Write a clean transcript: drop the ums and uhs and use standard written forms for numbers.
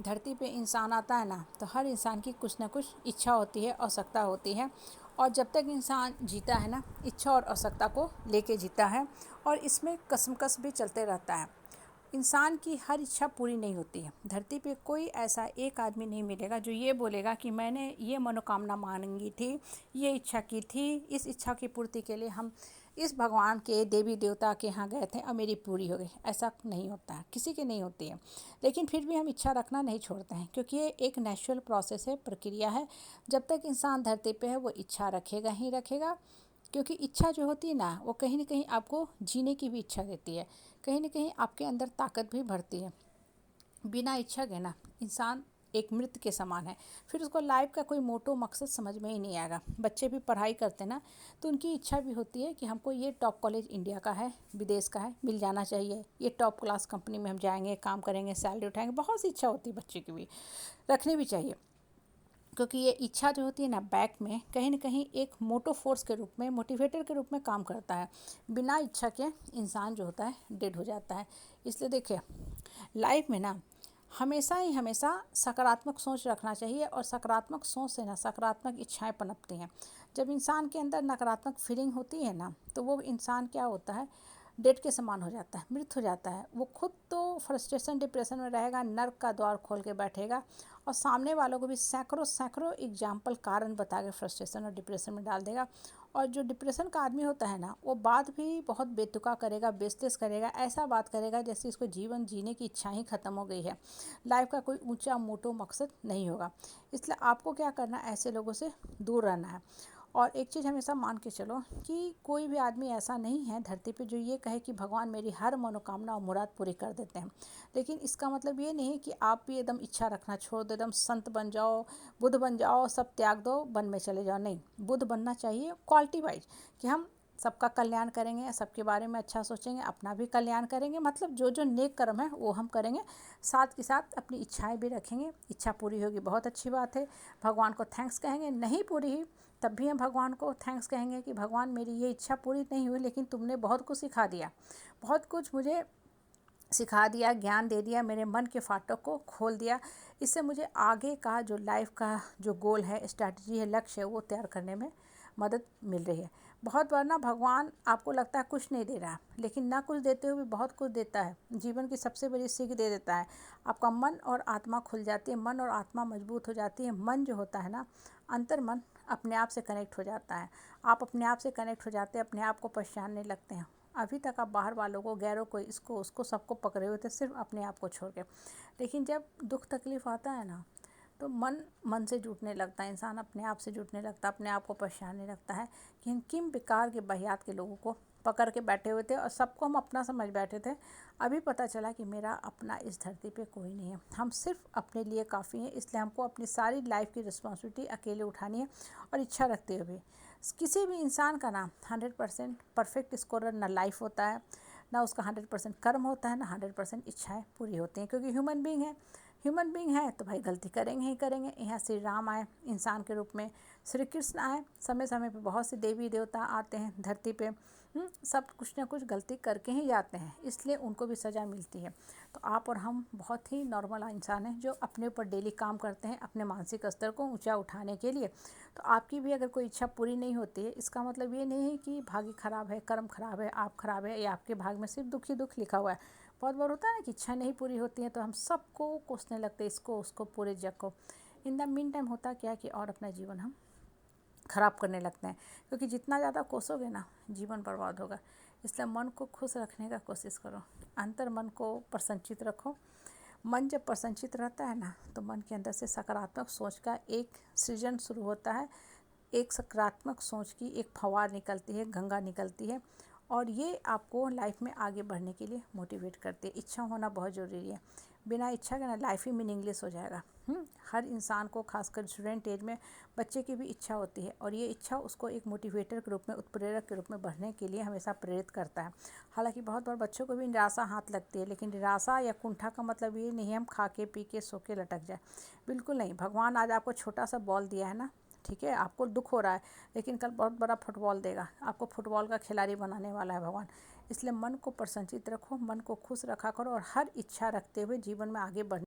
धरती पे इंसान आता है ना, तो हर इंसान की कुछ ना कुछ इच्छा होती है, आवश्यकता होती है। और जब तक इंसान जीता है ना, इच्छा और आवश्यकता को लेके जीता है, और इसमें कसमकस भी चलते रहता है। इंसान की हर इच्छा पूरी नहीं होती है। धरती पे कोई ऐसा एक आदमी नहीं मिलेगा जो ये बोलेगा कि मैंने ये मनोकामना मांगी थी, ये इच्छा की थी, इस इच्छा की पूर्ति के लिए हम इस भगवान के देवी देवता के यहाँ गए थे और मेरी पूरी हो गई। ऐसा नहीं होता है, किसी की नहीं होती है। लेकिन फिर भी हम इच्छा रखना नहीं छोड़ते हैं, क्योंकि ये एक नेचुरल प्रोसेस है, प्रक्रिया है। जब तक इंसान धरती पे है वो इच्छा रखेगा ही रखेगा। क्योंकि इच्छा जो होती है ना, वो कहीं ना कहीं आपको जीने की भी इच्छा देती है, कहीं ना कहीं आपके अंदर ताकत भी भरती है। बिना इच्छा के ना इंसान एक मृत के समान है। फिर उसको लाइफ का कोई मोटो मकसद समझ में ही नहीं आएगा। बच्चे भी पढ़ाई करते ना, तो उनकी इच्छा भी होती है कि हमको ये टॉप कॉलेज इंडिया का है, विदेश का है, मिल जाना चाहिए। ये टॉप क्लास कंपनी में हम जाएंगे, काम करेंगे, सैलरी उठाएंगे। बहुत सी इच्छा होती है बच्चे की भी, रखनी भी चाहिए। क्योंकि ये इच्छा जो होती है ना, बैक में कहीं ना कहीं एक मोटो फोर्स के रूप में, मोटिवेटर के रूप में काम करता है। बिना इच्छा के इंसान जो होता है डेड हो जाता है। इसलिए देखिए, लाइफ में ना हमेशा ही हमेशा सकारात्मक सोच रखना चाहिए, और सकारात्मक सोच से ना सकारात्मक इच्छाएं पनपती हैं। जब इंसान के अंदर नकारात्मक फीलिंग होती है ना, तो वो इंसान क्या होता है, डेड के समान हो जाता है, मृत हो जाता है। वो खुद तो फ्रस्ट्रेशन डिप्रेशन में रहेगा, नर्क का द्वार खोल के बैठेगा, और सामने वालों को भी सैकड़ों सैकड़ों एग्जाम्पल कारण बता के फ्रस्ट्रेशन और डिप्रेशन में डाल देगा। और जो डिप्रेशन का आदमी होता है ना, वो बात भी बहुत बेतुका करेगा, बेस्तेस करेगा, ऐसा बात करेगा जैसे इसको जीवन जीने की इच्छा ही ख़त्म हो गई है, लाइफ का कोई ऊंचा मोटो मकसद नहीं होगा। इसलिए आपको क्या करना है, ऐसे लोगों से दूर रहना है। और एक चीज़ हमेशा मान के चलो कि कोई भी आदमी ऐसा नहीं है धरती पे जो ये कहे कि भगवान मेरी हर मनोकामना और मुराद पूरी कर देते हैं। लेकिन इसका मतलब ये नहीं कि आप भी एकदम इच्छा रखना छोड़ दो, एकदम संत बन जाओ, बुद्ध बन जाओ, सब त्याग दो, वन में चले जाओ। नहीं, बुद्ध बनना चाहिए क्वालिटी वाइज, कि हम सबका कल्याण करेंगे, सबके बारे में अच्छा सोचेंगे, अपना भी कल्याण करेंगे। मतलब जो जो नेक कर्म है वो हम करेंगे, साथ के साथ अपनी इच्छाएं भी रखेंगे। इच्छा पूरी होगी, बहुत अच्छी बात है, भगवान को थैंक्स कहेंगे। नहीं पूरी हुई तब भी हम भगवान को थैंक्स कहेंगे कि भगवान मेरी ये इच्छा पूरी नहीं हुई, लेकिन तुमने बहुत कुछ सिखा दिया, बहुत कुछ मुझे सिखा दिया, ज्ञान दे दिया, मेरे मन के फाटक को खोल दिया। इससे मुझे आगे का जो लाइफ का जो गोल है, स्ट्रैटेजी है, लक्ष्य है, वो तैयार करने में मदद मिल रही है। बहुत बार ना भगवान आपको लगता है कुछ नहीं दे रहा, लेकिन ना कुछ देते हुए भी बहुत कुछ देता है। जीवन की सबसे बड़ी सीख दे देता है। आपका मन और आत्मा खुल जाती है, मन और आत्मा मजबूत हो जाती है। मन जो होता है ना, अंतर मन अपने आप से कनेक्ट हो जाता है। आप अपने आप से कनेक्ट हो जाते हैं, अपने आप को पहचानने लगते हैं। अभी तक आप बाहर वालों को, गैरों को, इसको उसको सबको पकड़े हुए थे, सिर्फ अपने आप को छोड़ के। लेकिन जब दुख तकलीफ़ आता है ना, तो मन मन से जुटने लगता है, इंसान अपने आप से जुटने लगता है, अपने आप को पहचानने लगता है कि हम किन बेकार के बहियात के लोगों को पकड़ के बैठे हुए थे और सबको हम अपना समझ बैठे थे। अभी पता चला कि मेरा अपना इस धरती पे कोई नहीं है, हम सिर्फ अपने लिए काफ़ी हैं। इसलिए हमको अपनी सारी लाइफ की रिस्पॉन्सिबिलिटी अकेले उठानी है। और इच्छा रखते हुए किसी भी इंसान का ना 100% परफेक्ट स्कोरर ना लाइफ होता है, ना उसका 100% कर्म होता है, ना 100% इच्छाएं पूरी होती हैं। क्योंकि ह्यूमन बीइंग है, ह्यूमन बीइंग है तो भाई गलती करेंगे ही करेंगे। यहाँ श्री राम आए इंसान के रूप में, श्री कृष्ण आए, समय समय पे बहुत से देवी देवता आते हैं धरती पे। सब कुछ ना कुछ गलती करके ही जाते हैं, इसलिए उनको भी सज़ा मिलती है। तो आप और हम बहुत ही नॉर्मल इंसान हैं जो अपने ऊपर डेली काम करते हैं अपने मानसिक स्तर को ऊंचा उठाने के लिए। तो आपकी भी अगर कोई इच्छा पूरी नहीं होती है, इसका मतलब ये नहीं है कि भाग्य खराब है, कर्म खराब है, आप खराब है, या आपके भाग में सिर्फ दुख ही दुख लिखा हुआ है। बहुत बार होता है ना कि इच्छा नहीं पूरी होती है तो हम सबको कोसने लगते हैं, इसको उसको, पूरे जग को। इन द मीन टाइम होता क्या कि और अपना जीवन हम ख़राब करने लगते हैं। क्योंकि जितना ज़्यादा कोसोगे ना, जीवन बर्बाद होगा। इसलिए मन को खुश रखने का कोशिश करो, अंतर मन को प्रसन्नचित रखो। मन जब प्रसन्नचित रहता है ना, तो मन के अंदर से सकारात्मक सोच का एक सृजन शुरू होता है। एक सकारात्मक सोच की एक फव्वार निकलती है, गंगा निकलती है, और ये आपको लाइफ में आगे बढ़ने के लिए मोटिवेट करती है। इच्छा होना बहुत ज़रूरी है। बिना इच्छा के ना लाइफ ही मीनिंगलेस हो जाएगा। हर इंसान को, खासकर स्टूडेंट एज में बच्चे की भी इच्छा होती है, और ये इच्छा उसको एक मोटिवेटर के रूप में, उत्प्रेरक के रूप में बढ़ने के लिए हमेशा प्रेरित करता है। हालांकि बहुत बार बच्चों को भी निराशा हाथ लगती है, लेकिन निराशा या कुंठा का मतलब ये नहीं है हम खा के पी के सो के लटक जाए। बिल्कुल नहीं। भगवान आज आपको छोटा सा बॉल दिया है ना, ठीक है, आपको दुख हो रहा है, लेकिन कल बहुत बड़ा फुटबॉल देगा, आपको फुटबॉल का खिलाड़ी बनाने वाला है भगवान। इसलिए मन को प्रसन्नचित रखो, मन को खुश रखा करो, और हर इच्छा रखते हुए जीवन में आगे बढ़